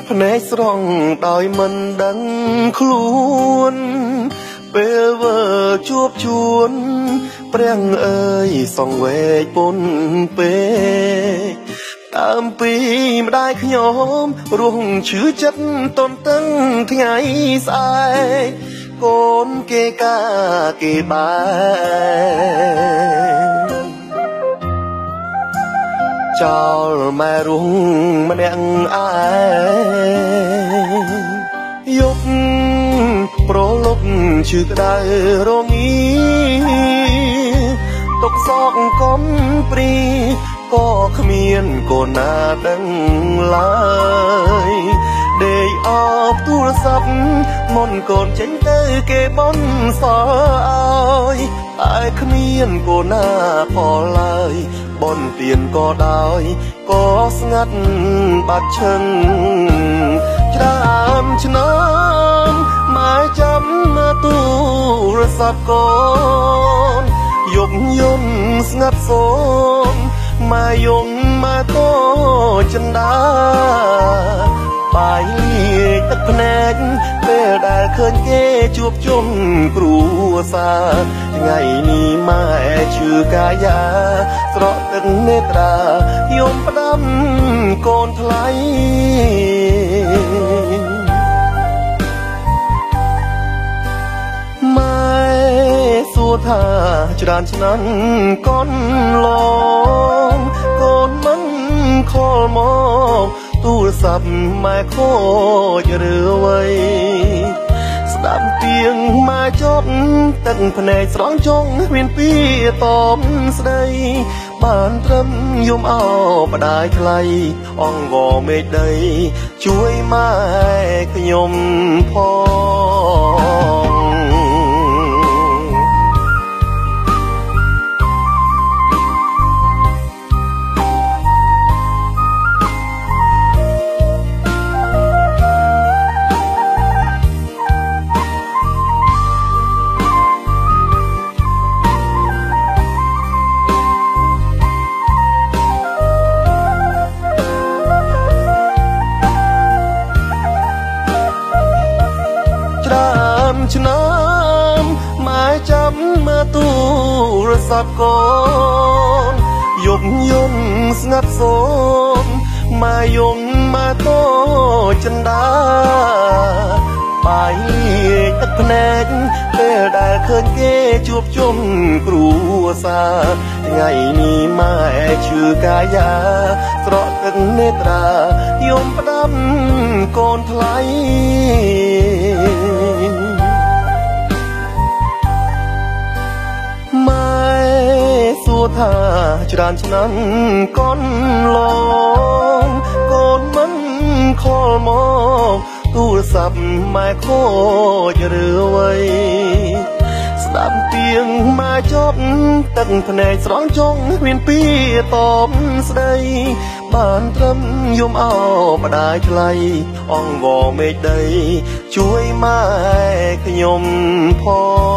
ភ្នែកស្រង់ដោយមិនដឹងខ្លួនពេលវើជួបជួនព្រះអើយសង្វេគពុនពេកតាមពីម្ដាយខ្ញុំរស់ឈឺចិត្តតនតឹងថ្ងៃស្អែកកូនគេកាគេបែចោលម៉ែរុងម្នាក់ឯងយប់ប្រលប់ឈឺក្តៅរងាទុកសោកកំព្រីក៏គ្មានកូនណាដឹងឡើយដេកអបទូរស័ព្ទមុនកូនចេញទៅគេបនសល់ឲ្យតែគ្មានកូនណាផលឡើយបនទៀនក៏ដោយក៏ស្ងាត់បាត់ឈឹងច្រើនឆ្នាំម៉ែចាំមកទូរស័ព្ទកូនយប់យំស្ងាត់សូមម៉ែយំម៉ែតូចិនដាបាយទឹកភ្នែកពេលដែលឃើញគេជួបជុំគ្រួសារថ្ងៃនេះម៉ែឈឺកាយាស្រក់ទឹកនេត្រាយំផ្ដាំកូនថ្លៃម៉ែសួរថាច្រើនឆ្នាំកូនឡងកូនមិនខលមកទូរស័ព្ទម៉ែខូចឬអ្វីស្ដាប់ទៀងម៉ែចប់ទឹកភ្នែកស្រង់ចុងមានពីតបស្ដីបានត្រឹមយំអោបដាយថ្លៃអង្វរមេឃដីជួយម៉ែខ្ញុំផងឆ្នាំម៉ែចាំមកទូរស័ព្ទកូនយប់យំស្ងាត់សូមម៉ែយំម៉ែតូចិនដាបាយទឹកភ្នែកពេលដែលឃើញគេជួបជុំគ្រួសារថ្ងៃនេះម៉ែឈឺកាយាស្រក់ទឹកនេត្រាយំផ្ដាំកូនថ្លៃសួរថាច្រើនឆ្នាំកូនឡងកូនមិនខលមកទូរស័ព្ទម៉ែខូចឬអ្វីស្ដាប់ទៀងម៉ែចប់ទឹកភ្នែកស្រង់ចុងមានពីតបស្ដីបានត្រឹមយំអោបដាយថ្លៃអង្វរមេឃដីជួយម៉ែខ្ញុំផង